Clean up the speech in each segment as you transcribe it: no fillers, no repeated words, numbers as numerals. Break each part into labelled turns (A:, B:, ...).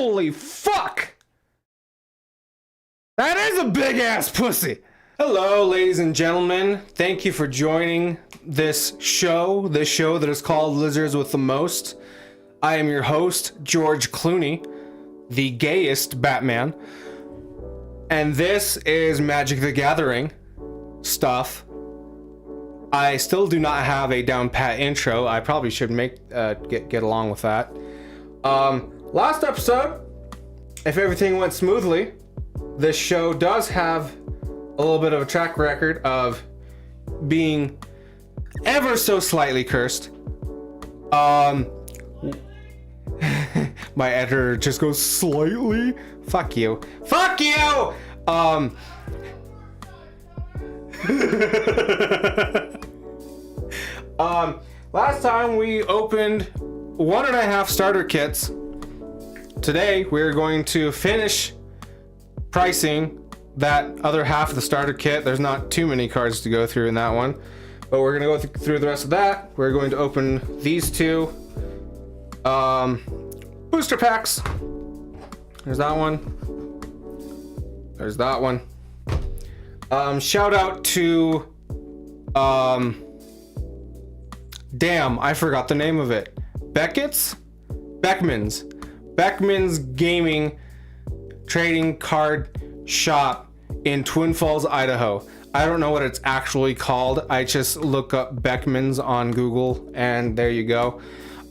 A: Holy fuck! That is a big ass pussy! Hello, ladies and gentlemen. Thank you for joining this show that is called Lizards with the Most. I am your host, George Clooney, the gayest Batman. And this is Magic the Gathering stuff. I still do not have a down pat intro. I probably should get along with that. Last episode, if everything went smoothly, this show does have a little bit of a track record of being ever so slightly cursed. My editor just goes slightly. Fuck you. Fuck you! Last time we opened 1.5 starter kits. Today we're going to finish pricing that other half of the starter kit. There's not too many cards to go through in that one, but we're gonna go through the rest of that. We're going to open these two booster packs. There's that one. There's that one. Shout out to damn, I forgot the name of it. Beckman's Gaming Trading Card Shop in Twin Falls, Idaho. I don't know what it's actually called. I just look up Beckman's on Google and there you go.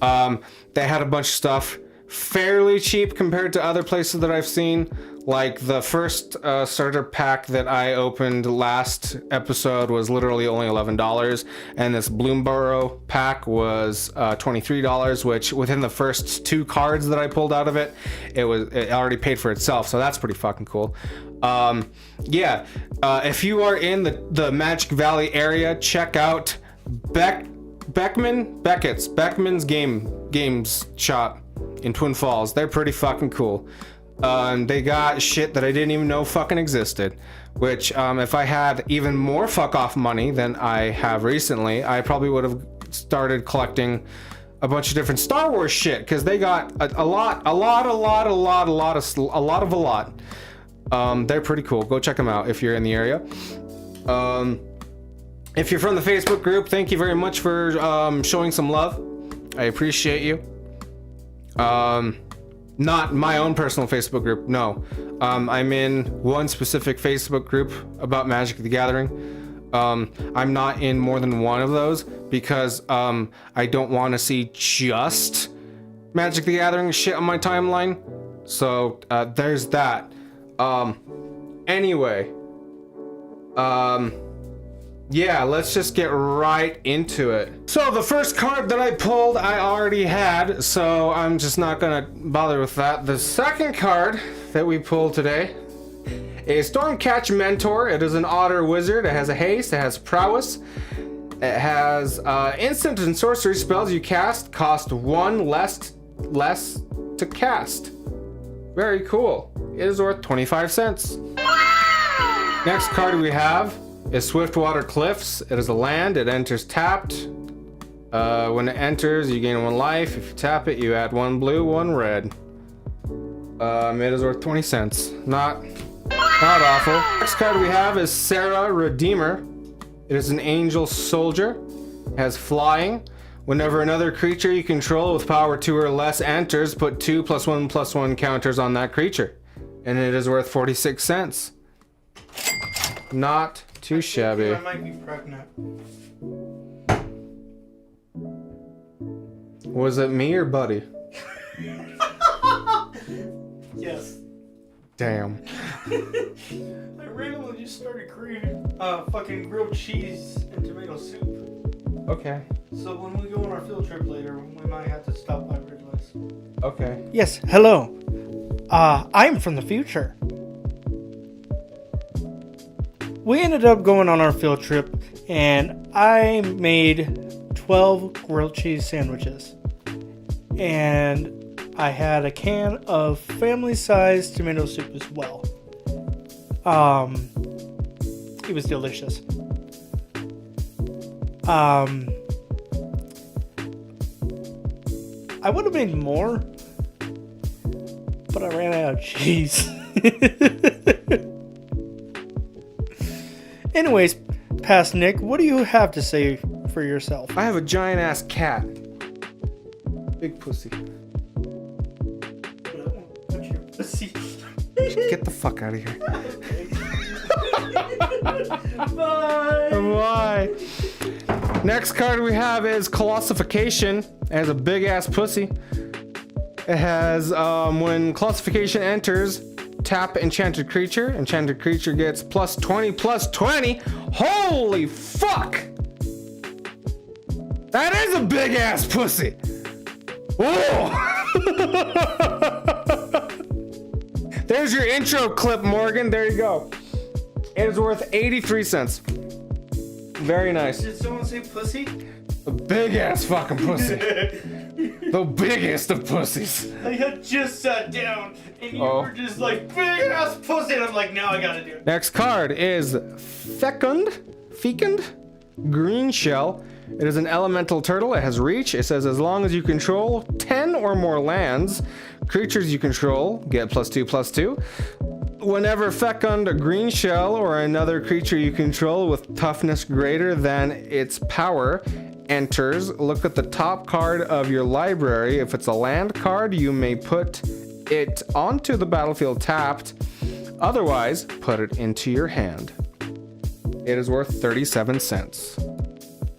A: They had a bunch of stuff fairly cheap compared to other places that I've seen. Like the first starter pack that I opened last episode was literally only $11, and this Bloomborough pack was $23, which within the first 2 cards that I pulled out of it, it already paid for itself. So that's pretty fucking cool. If you are in the Magic Valley area, check out Beckman's Games Shop in Twin Falls. They're pretty fucking cool. They got shit that I didn't even know fucking existed, which if I had even more fuck off money than I have recently, I probably would have started collecting a bunch of different Star Wars shit, because they got a lot. They're pretty cool. Go check them out if you're in the area. If you're from the Facebook group, thank you very much for showing some love. I appreciate you. Not my own personal Facebook group, no. I'm in one specific Facebook group about Magic the Gathering. I'm not in more than one of those because I don't want to see just Magic the Gathering shit on my timeline. So there's that. Anyway, yeah, let's just get right into it. So the first card that I pulled, I already had, so I'm just not gonna bother with that. The second card that we pulled today is Stormcatch Mentor. It is an otter wizard. It has a haste, it has prowess. It has instant and sorcery spells you cast cost 1 less to cast. Very cool. It is worth 25 cents. Next card we have is Swiftwater Cliffs. It is a land. It enters tapped. When it enters, you gain 1 life. If you tap it, you add 1 blue, 1 red. It is worth 20 cents. Not awful. Next card we have is Sarah Redeemer. It is an angel soldier. It has flying. Whenever another creature you control with power 2 or less enters, put 2 +1/+1 counters on that creature. And it is worth 46 cents. Not too shabby.
B: I might be pregnant.
A: Was it me or Buddy?
B: Yes.
A: Damn.
B: I randomly just started creating fucking grilled cheese and tomato soup.
A: Okay.
B: So when we go on our field trip later, we might have to stop by Ridley's.
A: Okay.
C: Yes, hello. I'm from the future. We ended up going on our field trip, and I made 12 grilled cheese sandwiches. And I had a can of family-sized tomato soup as well. It was delicious. I would have made more, but I ran out of cheese. Anyways, past Nick, what do you have to say for yourself?
A: I have a giant ass cat. Big pussy.
B: What's your pussy?
A: Get the fuck out of here.
B: Bye.
A: Why? Next card we have is Colossification. It has a big ass pussy. It has when Colossification enters, tap enchanted creature. Enchanted creature gets +20/+20. Holy fuck! That is a big ass pussy. Whoa! There's your intro clip, Morgan. There you go. It is worth 83 cents. Very nice.
B: Did someone say pussy?
A: A big ass fucking pussy. The biggest of pussies.
B: I had just sat down and you
A: Oh.
B: were just like, big ass pussy, and I'm like, now I gotta do it.
A: Next card is Fecund Green Shell. It is an elemental turtle. It has reach. It says as long as you control 10 or more lands, creatures you control get +2/+2. Whenever Fecund, a green shell, or another creature you control with toughness greater than its power enters, look at the top card of your library. If it's a land card, you may put it onto the battlefield tapped. Otherwise, put it into your hand. It is worth 37 cents.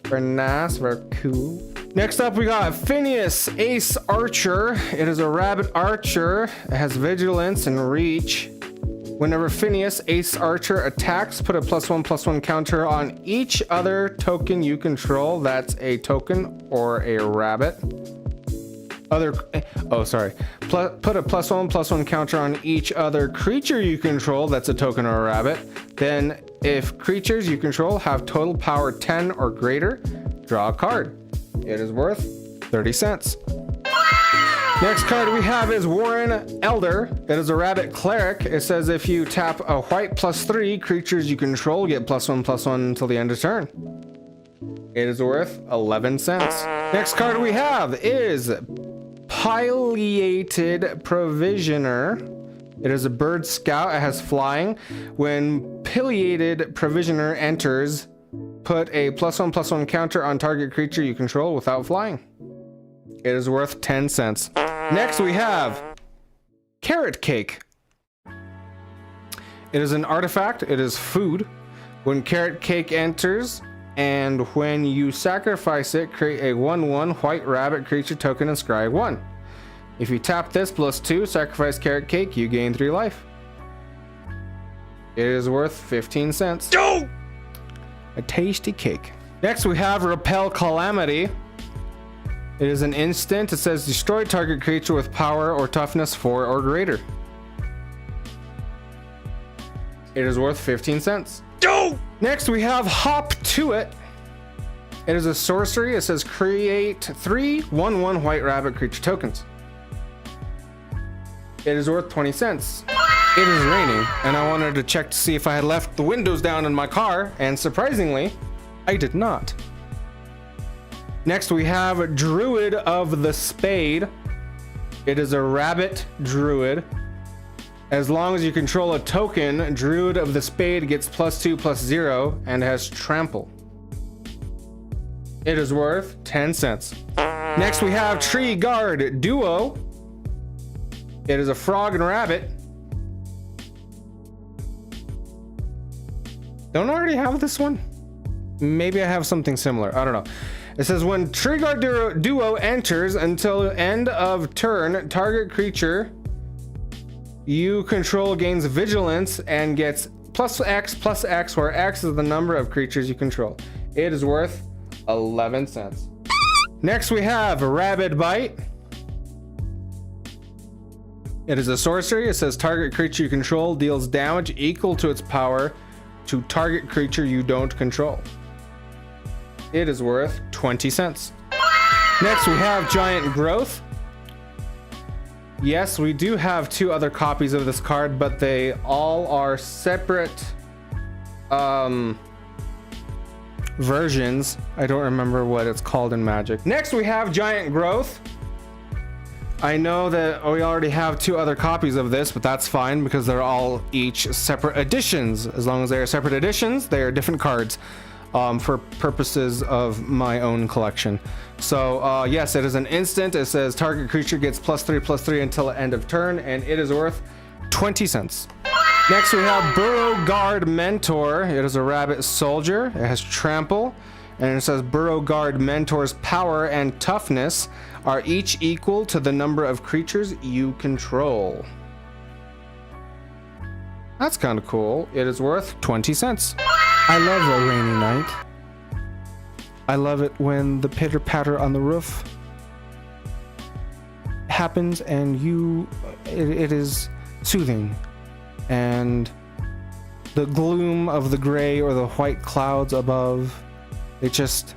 A: Very nice, very cool. Next up, we got Phineas Ace Archer. It is a rabbit archer. It has vigilance and reach. Whenever Phineas Ace Archer attacks, put a +1/+1 counter on each other token you control. That's a token or a rabbit. Put a +1/+1 counter on each other creature you control. That's a token or a rabbit. Then, if creatures you control have total power 10 or greater, draw a card. It is worth 30 cents. Next card we have is Warren Elder. It is a rabbit cleric. It says if you tap a white +3, creatures you control get +1/+1 until the end of turn. It is worth 11 cents. Next card we have is Pileated Provisioner. It is a bird scout. It has flying. When Pileated Provisioner enters, put a +1/+1 counter on target creature you control without flying. It is worth 10 cents. Next we have Carrot Cake. It is an artifact. It is food. When Carrot Cake enters, and when you sacrifice it, create a 1/1 white rabbit creature token and scry 1. If you tap this +2, sacrifice Carrot Cake, you gain 3 life. It is worth 15 cents. No! A tasty cake. Next we have Repel Calamity. It is an instant. It says destroy target creature with power or toughness 4 or greater. It is worth 15 cents. No! Next we have Hop to It. It is a sorcery. It says create 3 1/1 white rabbit creature tokens. It is worth 20 cents. It is raining, and I wanted to check to see if I had left the windows down in my car, and surprisingly, I did not. Next we have Druid of the Spade. It is a rabbit druid. As long as you control a token, Druid of the Spade gets +2/+0 and has trample. It is worth 10 cents. Next we have Tree Guard Duo. It is a frog and rabbit. Don't I already have this one? Maybe I have something similar. I don't know. It says when Tree Guard Duo enters until end of turn, target creature you control gains vigilance and gets +X/+X, where X is the number of creatures you control. It is worth 11 cents. Next we have Rabid Bite. It is a sorcery. It says target creature you control deals damage equal to its power to target creature you don't control. It is worth 20 cents. Next we have Giant Growth. Yes, we do have 2 other copies of this card, but they all are separate versions. I don't remember what it's called in Magic. Next we have Giant Growth. I know that we already have 2 other copies of this, but that's fine because they're all each separate editions. As long as they are separate editions, they are different cards for purposes of my own collection. So yes, it is an instant. It says target creature gets +3/+3 until the end of turn, and it is worth 20 cents. Next we have Burrow Guard Mentor. It is a rabbit soldier. It has trample, and it says Burrow Guard Mentor's power and toughness are each equal to the number of creatures you control. That's kind of cool. It is worth 20 cents. I love a rainy night. I love it when the pitter patter on the roof happens and it is soothing, and the gloom of the gray or the white clouds above, I just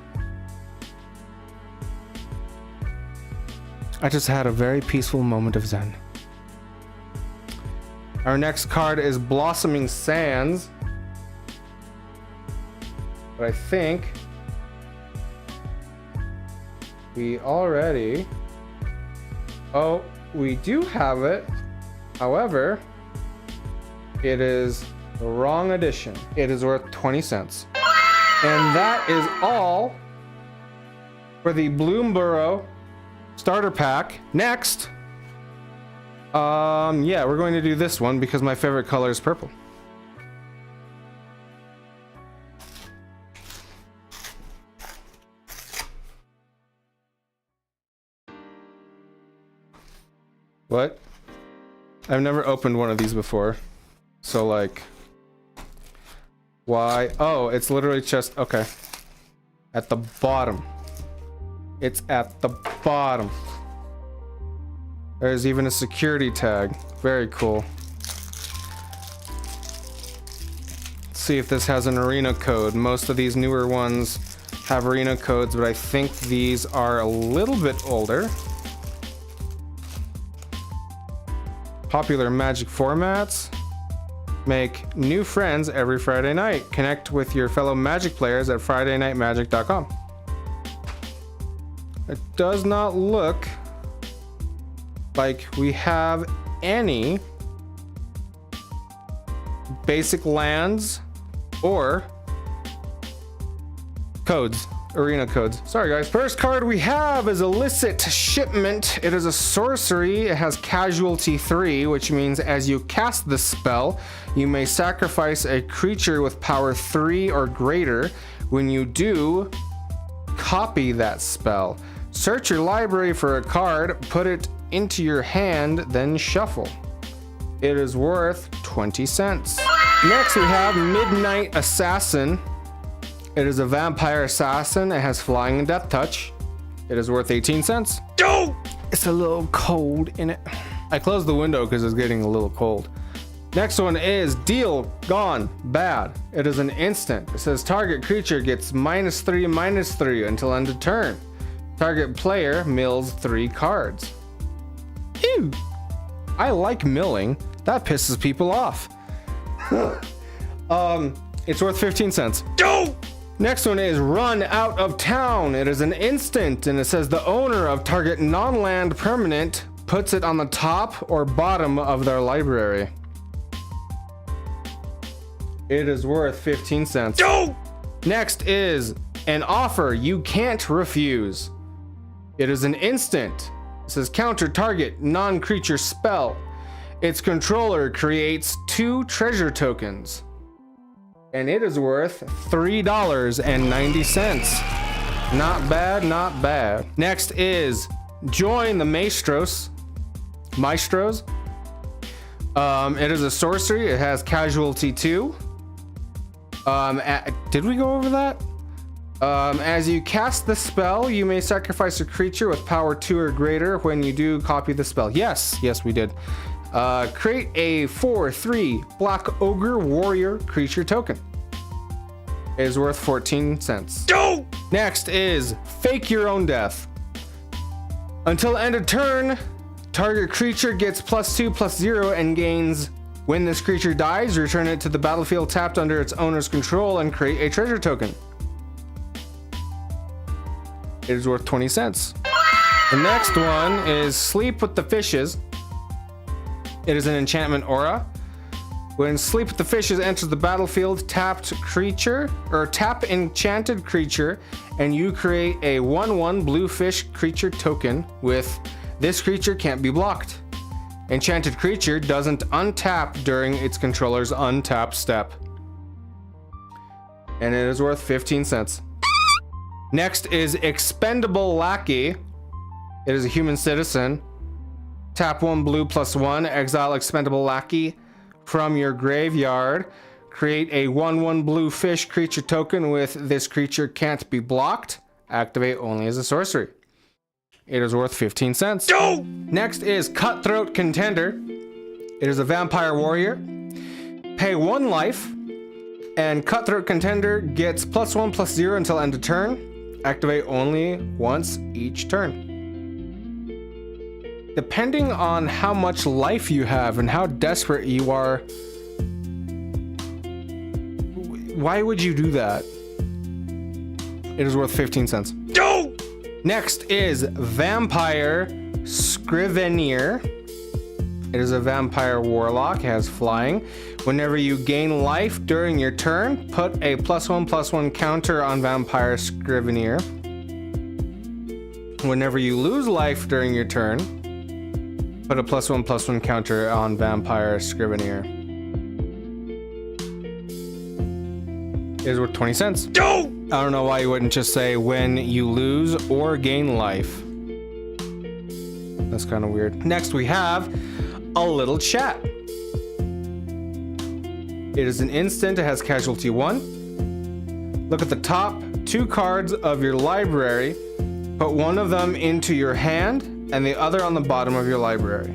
A: had a very peaceful moment of zen. Our next card is Blossoming Sands, but I think we already, we do have it. However, it is the wrong edition. It is worth 20 cents. And that is all for the Bloomburrow starter pack. Next, yeah, we're going to do this one because my favorite color is purple. What? I've never opened one of these before. So like, why? Oh, it's literally just, okay. At the bottom. It's at the bottom. There's even a security tag. Very cool. Let's see if this has an arena code. Most of these newer ones have arena codes, but I think these are a little bit older. Popular Magic formats. Make new friends every Friday night. Connect with your fellow Magic players at FridayNightMagic.com. It does not look like we have any basic lands or codes. Arena codes. Sorry guys. First card we have is Illicit Shipment. It is a sorcery. It has casualty 3, which means as you cast the spell, you may sacrifice a creature with power 3 or greater. When you do, copy that spell. Search your library for a card, put it into your hand, then shuffle. It is worth 20 cents. Next we have Midnight Assassin. It is a vampire assassin. It has flying and death touch. It is worth 18 cents. Oh! It's a little cold in it. I closed the window because it's getting a little cold. Next one is Deal Gone Bad. It is an instant. It says target creature gets -3/-3 until end of turn. Target player mills 3 cards. Ew! I like milling. That pisses people off. It's worth 15 cents. Oh! Next one is Run Out of Town. It is an instant, and it says the owner of target non-land permanent puts it on the top or bottom of their library. It is worth 15 cents. Oh! Next is An Offer You Can't Refuse. It is an instant. It says counter target non-creature spell. Its controller creates 2 treasure tokens. And it is worth $3.90. Not bad, not bad. Next is Join the Maestros. It is a sorcery. It has casualty 2. Did we go over that? As you cast the spell, you may sacrifice a creature with power 2 or greater. When you do, copy the spell. Yes, we did. Create a 4/3 Black Ogre Warrior creature token. It is worth 14 cents. Oh! Next is Fake Your Own Death. Until end of turn, target creature gets +2/+0 and gains. When this creature dies, return it to the battlefield tapped under its owner's control and create a treasure token. It is worth 20 cents. The next one is Sleep with the Fishes. It is an enchantment aura. When Sleep with the Fishes enters the battlefield, tap enchanted creature, and you create a 1/1 blue fish creature token with this creature can't be blocked. Enchanted creature doesn't untap during its controller's untap step. And it is worth 15 cents. Next is Expendable Lackey. It is a human citizen. Tap 1 blue +1, exile Expendable Lackey from your graveyard. Create a 1/1 blue fish creature token with this creature can't be blocked. Activate only as a sorcery. It is worth 15 cents. Go! Next is Cutthroat Contender. It is a vampire warrior. Pay 1 life, and Cutthroat Contender gets +1/+0 until end of turn. Activate only once each turn. Depending on how much life you have and how desperate you are, why would you do that? It is worth 15 cents. Go! Next is Vampire Scrivener. It is a vampire warlock. It has flying. Whenever you gain life during your turn, put a +1/+1 counter on Vampire Scrivener. Whenever you lose life during your turn, put a +1/+1 counter on Vampire Scrivener. It is worth 20 cents. Go! I don't know why you wouldn't just say when you lose or gain life. That's kind of weird. Next we have A Little Chat. It is an instant. It has casualty 1. Look at the top 2 cards of your library. Put one of them into your hand and the other on the bottom of your library.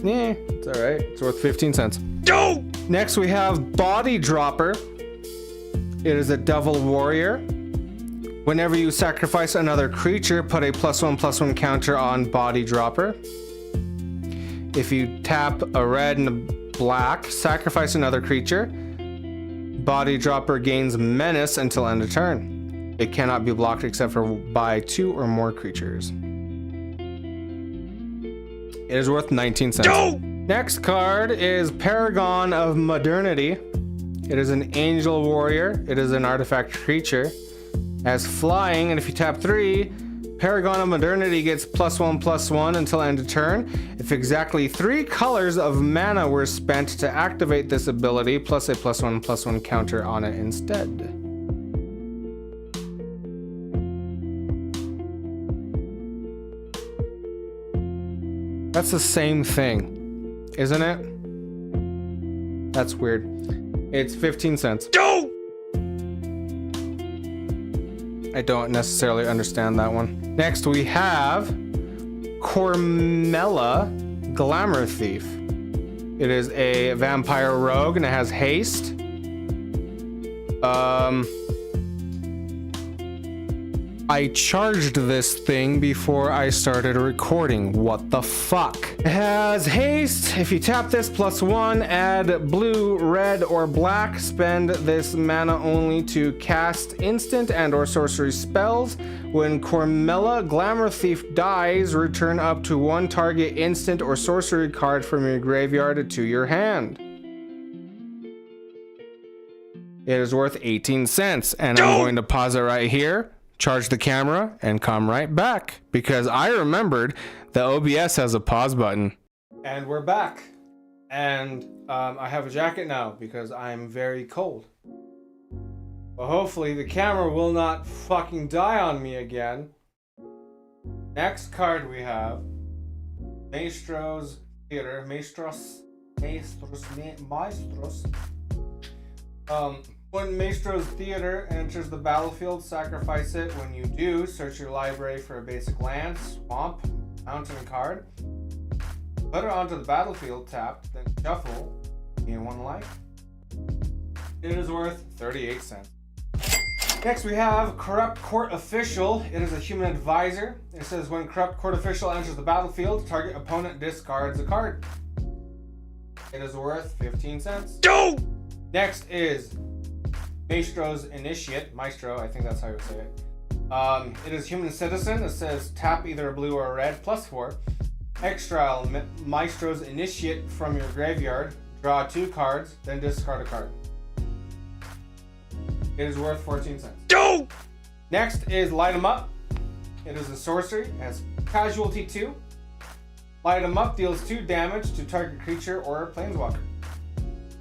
A: Yeah, it's all right. It's worth 15 cents. Go! Next we have Body Dropper. It is a devil warrior. Whenever you sacrifice another creature, put a +1/+1 counter on Body Dropper. If you tap a red and a black, sacrifice another creature. Body Dropper gains menace until end of turn. It cannot be blocked except for by 2 or more creatures. It is worth 19 cents. Go! Next card is Paragon of Modernity. It is an angel warrior. It is an artifact creature. Has flying, and if you tap 3, Paragon of Modernity gets +1/+1 until end of turn. If exactly 3 colors of mana were spent to activate this ability, plus a +1/+1 counter on it instead. That's the same thing, isn't it? That's weird. It's 15 cents. Go! I don't necessarily understand that one. Next we have Cormella Glamour Thief. It is a vampire rogue and it has haste. I charged this thing before I started recording. What the fuck? It has haste. If you tap this +1, add blue, red, or black. Spend this mana only to cast instant and or sorcery spells. When Cormella Glamour Thief dies, return up to 1 target instant or sorcery card from your graveyard to your hand. It is worth 18 cents, and I'm going to pause it right here, charge the camera, and come right back because I remembered that OBS has a pause button. And we're back. And I have a jacket now because I'm very cold. Well, hopefully the camera will not fucking die on me again. Next card we have Maestro's Theater. Maestros. When Maestro's Theater enters the battlefield, sacrifice it. When you do, search your library for a basic land, swamp, mountain card. Put it onto the battlefield tapped, then shuffle, gain 1 life. It is worth 38 cents. Next we have Corrupt Court Official. It is a human advisor. It says when Corrupt Court Official enters the battlefield, target opponent discards a card. It is worth 15 cents. Go! Next is Maestro's Initiate. Maestro, I think that's how you say it. It is Human Citizen. It says tap either a blue or a red, +4. Exile Maestro's Initiate from your graveyard. Draw 2 cards, then discard a card. It is worth 14 cents.
C: Go!
A: Next is Light 'em Up. It is a sorcery. It has Casualty 2. Light 'em Up deals 2 damage to target creature or planeswalker.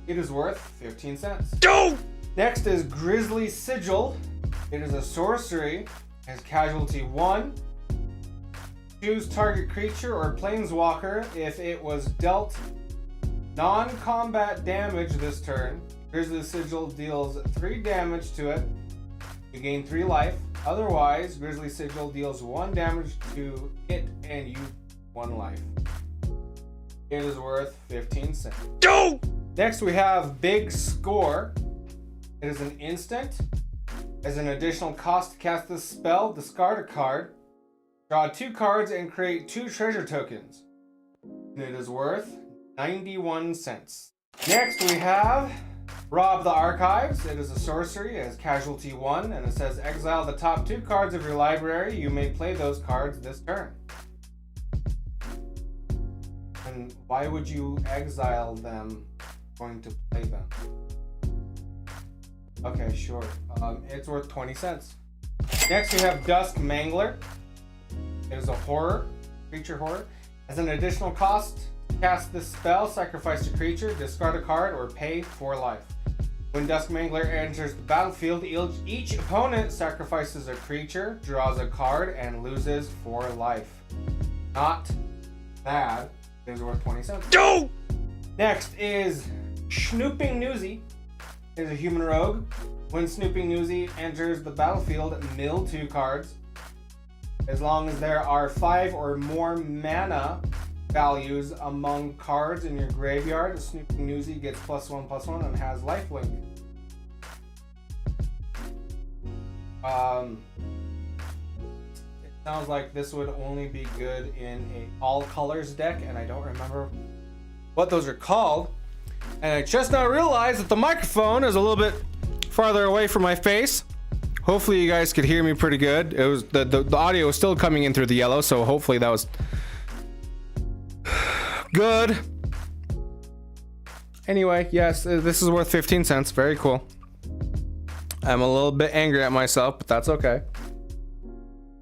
A: It is worth 15 cents.
C: Go!
A: Next is Grizzly Sigil. It is a sorcery. It has Casualty 1. Choose target creature or planeswalker. If it was dealt non-combat damage this turn, Grizzly Sigil deals 3 damage to it. You gain 3 life. Otherwise, Grizzly Sigil deals 1 damage to it and you 1 life. It is worth 15 cents.
C: Go!
A: Next we have Big Score. It is an instant. As an additional cost to cast this spell, discard a card. Draw 2 cards and create 2 treasure tokens. And it is worth 91 cents. Next we have Rob the Archives. It is a sorcery. It has Casualty 1 and it says exile the top 2 cards of your library. You may play those cards this turn. And why would you exile them going to play them? Okay, sure. It's worth 20 cents. Next we have Dusk Mangler. It is a horror, creature horror. As an additional cost, cast this spell, sacrifice a creature, discard a card, or pay 4 life. When Dusk Mangler enters the battlefield, each opponent sacrifices a creature, draws a card, and loses 4 life. Not bad. It is worth 20 cents.
C: Go!
A: Next is Snooping Newsy. It is a human rogue. When Snooping Newsy enters the battlefield, mill 2 cards. As long as there are 5 or more mana values among cards in your graveyard, Snooping Newsy gets +1/+1 and has lifelink. It sounds like this would only be good in a all colors deck, and I don't remember what those are called. And I just now realized that the microphone is a little bit farther away from my face. Hopefully you guys could hear me pretty good. It was the audio was still coming in through the yellow, so hopefully that was good. Anyway, yes, this is worth 15 cents. Very cool. I'm a little bit angry at myself, but that's okay.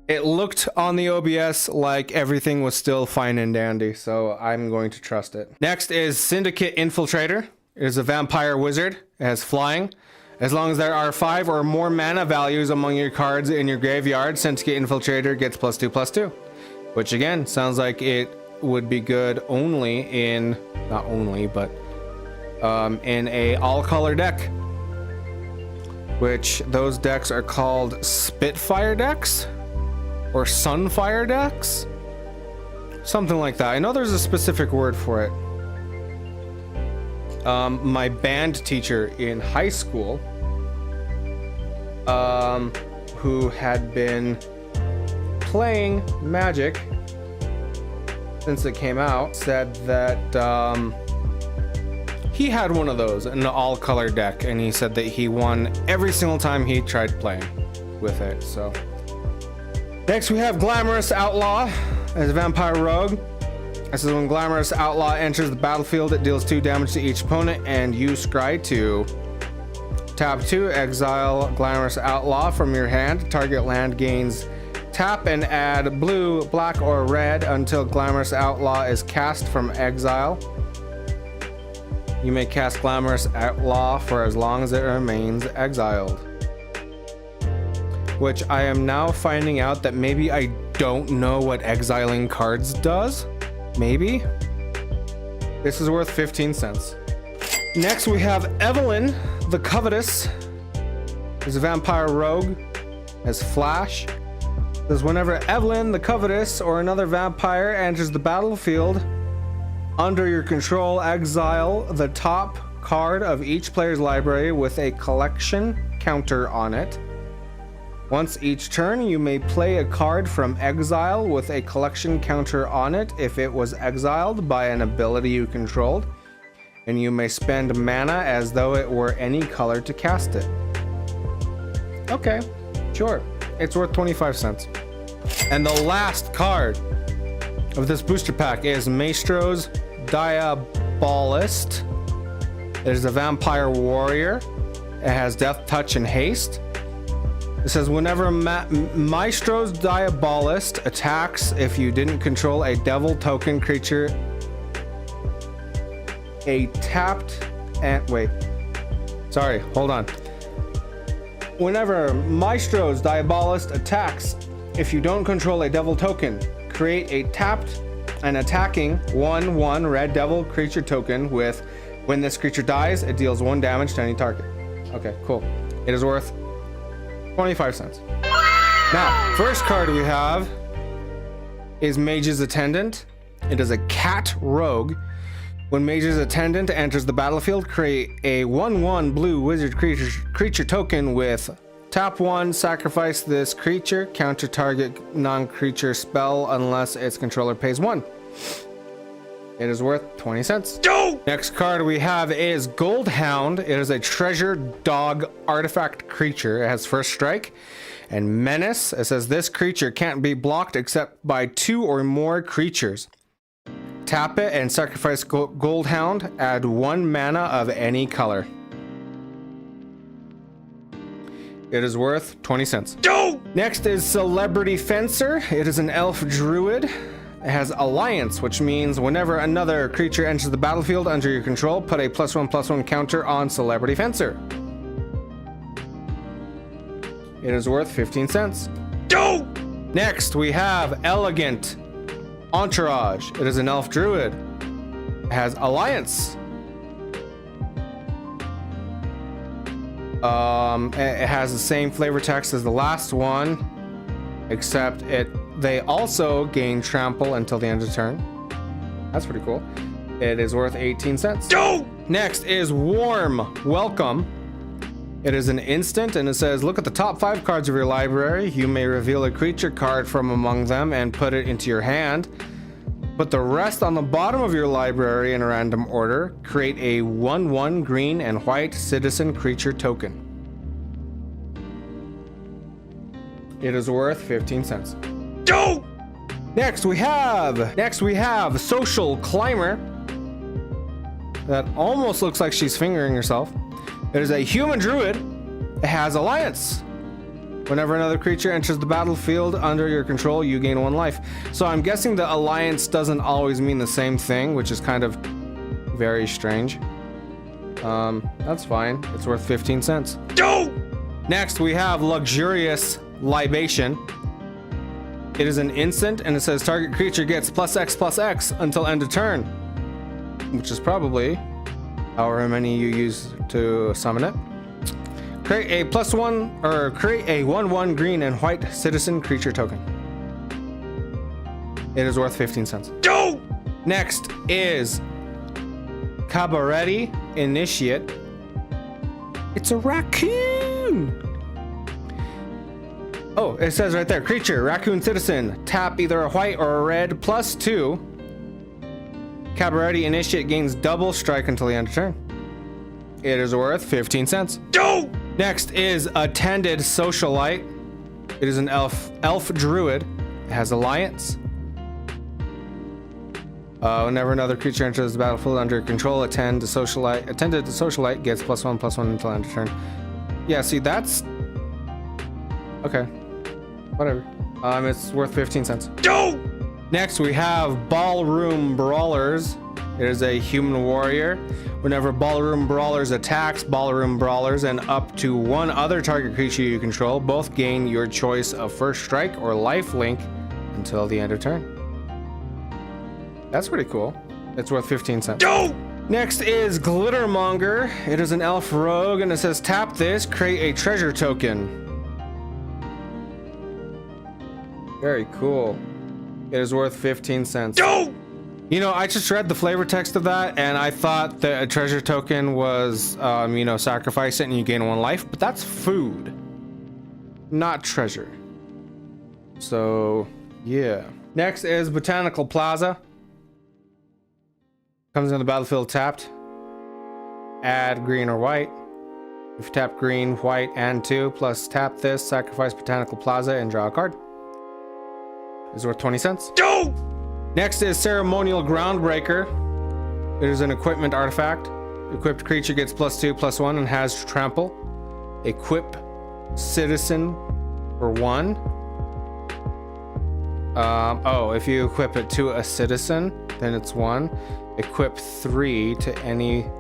A: It looked on the OBS like everything was still fine and dandy, so I'm going to trust it. Next is Syndicate Infiltrator. It is a vampire wizard. It has flying. As long as there are 5 or more mana values among your cards in your graveyard, Syndicate Infiltrator gets +2/+2. Which again, sounds like it would be good only in, not only, but in a all-color deck. Which those decks are called Spitfire decks? Or Sunfire decks? Something like that. I know there's a specific word for it. My band teacher in high school, who had been playing Magic since it came out, said that he had one of those, an all-color deck, and he said that he won every single time he tried playing with it. So next we have Glamorous Outlaw as a vampire rogue. This is when Glamorous Outlaw enters the battlefield, it deals 2 damage to each opponent, and you scry 2. Tap 2, exile Glamorous Outlaw from your hand. Target land gains tap and add blue, black, or red until Glamorous Outlaw is cast from exile. You may cast Glamorous Outlaw for as long as it remains exiled. Which I am now finding out that maybe I don't know what exiling cards does. Maybe. This is worth 15 cents. Next we have Evelyn the Covetous. Is a vampire rogue. Has flash. Says whenever Evelyn the Covetous or another vampire enters the battlefield under your control, exile the top card of each player's library with a collection counter on it. Once each turn, you may play a card from exile with a collection counter on it if it was exiled by an ability you controlled, and you may spend mana as though it were any color to cast it. Okay, sure. It's worth 25 cents. And the last card of this booster pack is Maestro's Diabolist. It is a vampire warrior. It has death, touch, and haste. It says whenever Maestro's Diabolist attacks, if you didn't control a devil token creature, a tapped and wait. Sorry, hold on. Whenever Maestro's Diabolist attacks, if you don't control a devil token, create a tapped and attacking 1/1 red devil creature token with, when this creature dies, it deals 1 damage to any target. Okay, cool. It is worth 25 cents. Now, first card we have is Mage's Attendant. It is a cat rogue. When Mage's Attendant enters the battlefield, create a 1/1 blue wizard creature token with tap 1, sacrifice this creature, counter target non-creature spell unless its controller pays 1. It is worth 20 cents. Go! Next card we have is Goldhound. It is a treasure dog artifact creature. It has first strike and menace. It says this creature can't be blocked except by 2 or more creatures. Tap it and sacrifice Goldhound. Add 1 mana of any color. It is worth 20 cents. Go! Next is Celebrity Fencer. It is an elf druid. It has Alliance, which means whenever another creature enters the battlefield under your control, put a +1/+1 counter on Celebrity Fencer. It is worth 15 cents. Go! Next, we have Elegant Entourage. It is an elf druid. It has Alliance. It has the same flavor text as the last one, except they also gain trample until the end of the turn. That's pretty cool. It is worth 18 cents. Go! Next is Warm Welcome. It is an instant and it says look at the top 5 cards of your library. You may reveal a creature card from among them and put it into your hand. Put the rest on the bottom of your library in a random order. Create a 1/1 green and white citizen creature token. It is worth 15 cents. Go! Next we have Social Climber. That almost looks like she's fingering herself. It is a human druid. It has Alliance. Whenever another creature enters the battlefield under your control, you gain 1 life. So I'm guessing the Alliance doesn't always mean the same thing, which is kind of very strange. That's fine. It's worth 15 cents. Go! Next, we have Luxurious Libation. It is an instant, and it says target creature gets +X/+X until end of turn, which is probably however many you use to summon it. Create a +1 or create a 1/1 green and white citizen creature token. It is worth 15 cents. Go! Next is Cabaret Initiate. It's a raccoon. Oh, it says right there, creature, raccoon citizen. Tap either a white or a red +2. Cabaret Initiate gains double strike until the end of turn. It is worth 15 cents. Go! Next is Attended Socialite. It is an elf druid. It has Alliance. Whenever another creature enters the battlefield under control, attended the socialite gets +1/+1 until end of turn. Yeah, see, that's okay. Whatever. It's worth 15 cents. Go! Next, we have Ballroom Brawlers. It is a human warrior. Whenever Ballroom Brawlers attacks, Ballroom Brawlers and up to 1 other target creature you control both gain your choice of first strike or life link until the end of turn. That's pretty cool. It's worth 15 cents. Go! Next is Glittermonger. It is an elf rogue and it says tap this, create a treasure token. Very cool. It is worth 15 cents. Go! You know, I just read the flavor text of that, and I thought that a treasure token was, sacrifice it and you gain 1 life, but that's food, not treasure. So, yeah. Next is Botanical Plaza. Comes in the battlefield tapped. Add green or white. If you tap green, white, and 2, plus tap this, sacrifice Botanical Plaza, and draw a card. It's worth 20 cents.
B: No!
A: Next is Ceremonial Groundbreaker. It is an equipment artifact. Equipped creature gets +2/+1 and has trample. Equip citizen for 1. If you equip it to a citizen, then it's 1. Equip 3 to any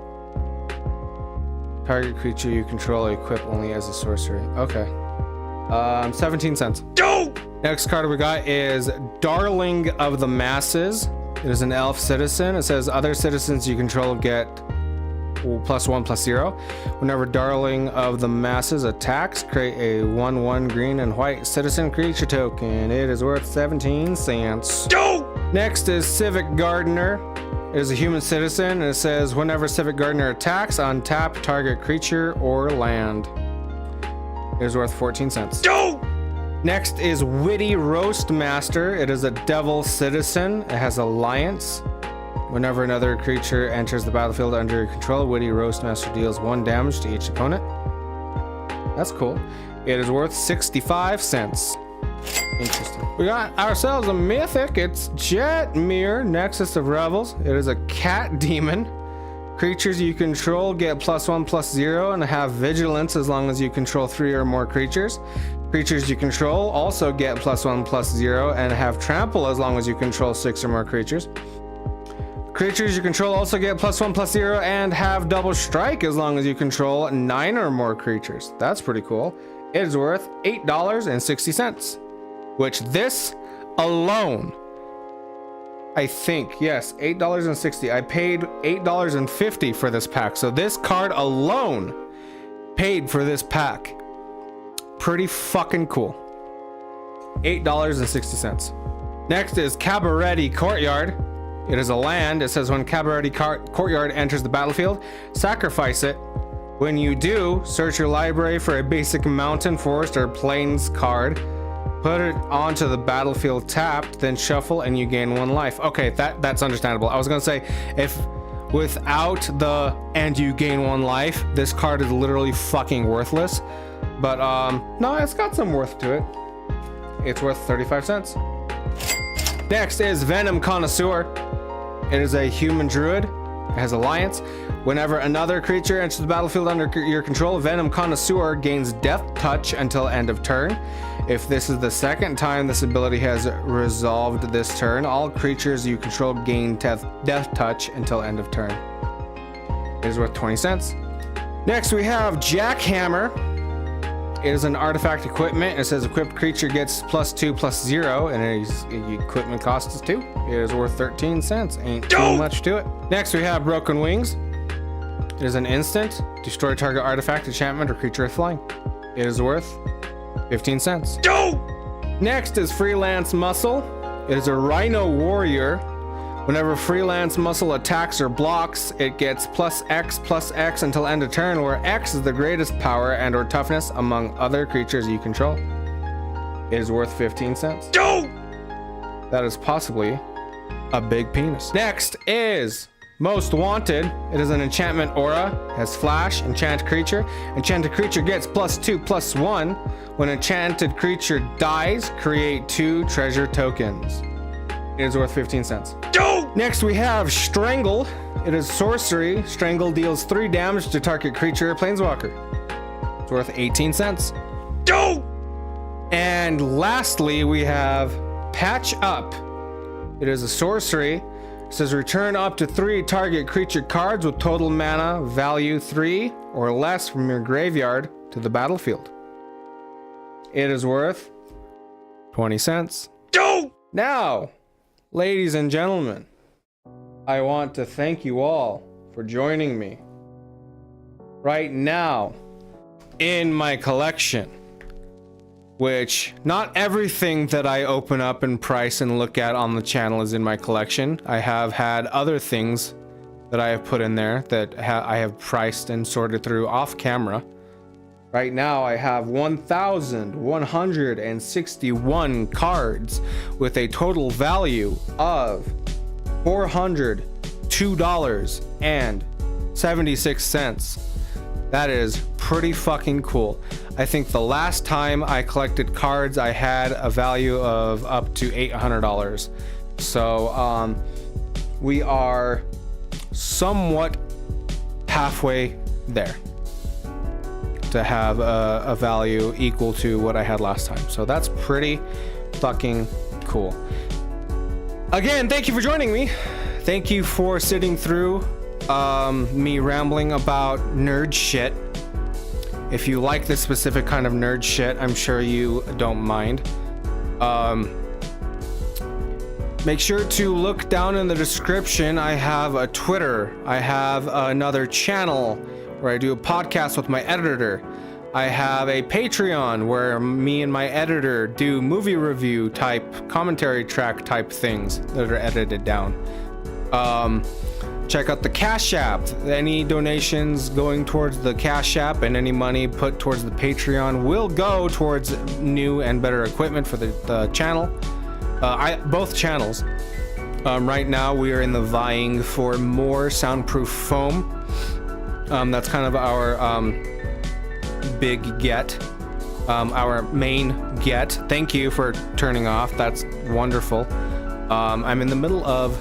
A: target creature you control. Equip only as a sorcery. Okay. 17 cents.
B: No!
A: Next card we got is Darling of the Masses. It is an elf citizen. It says other citizens you control get +1/+0. Whenever Darling of the Masses attacks, create a 1/1 green and white citizen creature token. It is worth 17 cents.
B: No!
A: Next is Civic Gardener. It is a human citizen, and it says whenever Civic Gardener attacks, untap target creature or land. It is worth 14 cents.
B: No!
A: Next is Witty Roast Master. It is a devil citizen. It has Alliance. Whenever another creature enters the battlefield under your control, Witty Roast Master deals 1 damage to each opponent. That's cool. It is worth 65 cents. Interesting. We got ourselves a mythic. It's Jetmir, Nexus of Revels. It is a cat demon. Creatures you control get +1/+0 and have vigilance as long as you control 3 or more creatures. Creatures you control also get +1/+0 and have trample as long as you control 6 or more creatures. Creatures you control also get +1/+0 and have double strike as long as you control 9 or more creatures. That's pretty cool. It is worth $8.60, which this alone, I think, yes, $8.60. I paid $8.50 for this pack. So this card alone paid for this pack. Pretty fucking cool. $8.60. Next is Cabaret Courtyard. It is a land. It says when Cabaret Courtyard enters the battlefield, sacrifice it. When you do, search your library for a basic mountain, forest, or plains card. Put it onto the battlefield tapped, then shuffle and you gain 1 life. Okay, that's understandable. I was gonna say, if without the and you gain 1 life, this card is literally fucking worthless. But no, it's got some worth to it. It's worth 35 cents. Next is Venom Connoisseur. It is a human druid. It has Alliance. Whenever another creature enters the battlefield under your control, Venom Connoisseur gains Death Touch until end of turn. If this is the second time this ability has resolved this turn, all creatures you control gain Death Touch until end of turn. It is worth 20 cents. Next we have Jackhammer. It is an artifact equipment. It says equipped creature gets +2/+0 and its equipment cost is 2. It is worth 13 cents. Ain't too much to it. Next we have Broken Wings. It is an instant. Destroy target artifact, enchantment, or creature with flying. It is worth 15 cents. Next is Freelance Muscle. It is a Rhino Warrior. Whenever Freelance Muscle attacks or blocks, it gets +X until end of turn, where X is the greatest power and or toughness among other creatures you control. It is worth 15 cents. That is possibly a big penis. Next is Most Wanted. It is an enchantment aura. It has flash, enchant creature. Enchanted creature gets +2/+1. When enchanted creature dies, create 2 treasure tokens. It is worth 15 cents. Next we have Strangle. It is sorcery. Strangle deals 3 damage to target creature or planeswalker. It's worth 18 cents. And lastly we have Patch Up. It is a sorcery. It says return up to 3 target creature cards with total mana value 3 or less from your graveyard to the battlefield. It is worth 20 cents. Now, ladies and gentlemen, I want to thank you all for joining me. Right now, in my collection, which not everything that I open up and price and look at on the channel is in my collection. I have had other things that I have put in there that I have priced and sorted through off camera. Right now I have 1,161 cards with a total value of $402.76. That is pretty fucking cool. I think the last time I collected cards, I had a value of up to $800. So we are somewhat halfway there to have a value equal to what I had last time. So that's pretty fucking cool. Again, thank you for joining me. Thank you for sitting through me rambling about nerd shit. If you like this specific kind of nerd shit, I'm sure you don't mind. Make sure to look down in the description. I have a Twitter. I have another channel where I do a podcast with my editor. I have a Patreon where me and my editor do movie review type, commentary track type things that are edited down. Check out the Cash App. Any donations going towards the Cash App and any money put towards the Patreon will go towards new and better equipment for the channel. Both channels. Right now we are in the vying for more soundproof foam. That's kind of our big get, our main get. Thank you for turning off. That's wonderful. I'm in the middle of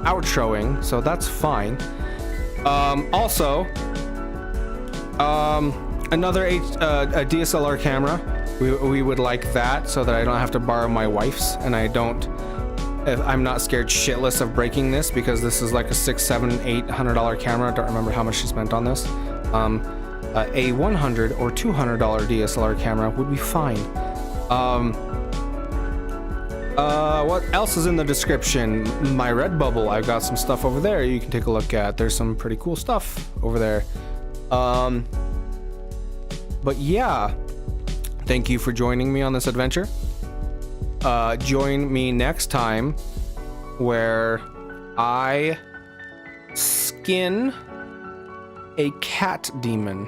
A: outroing, so that's fine. Also, another a DSLR camera. We would like that so that I don't have to borrow my wife's, and I'm not scared shitless of breaking this, because this is like a $600, $700, $800 camera. I don't remember how much she spent on this. A $100 or $200 DSLR camera would be fine. What else is in the description? My Redbubble. I've got some stuff over there you can take a look at. There's some pretty cool stuff over there. But yeah, thank you for joining me on this adventure. Join me next time where I skin a cat demon.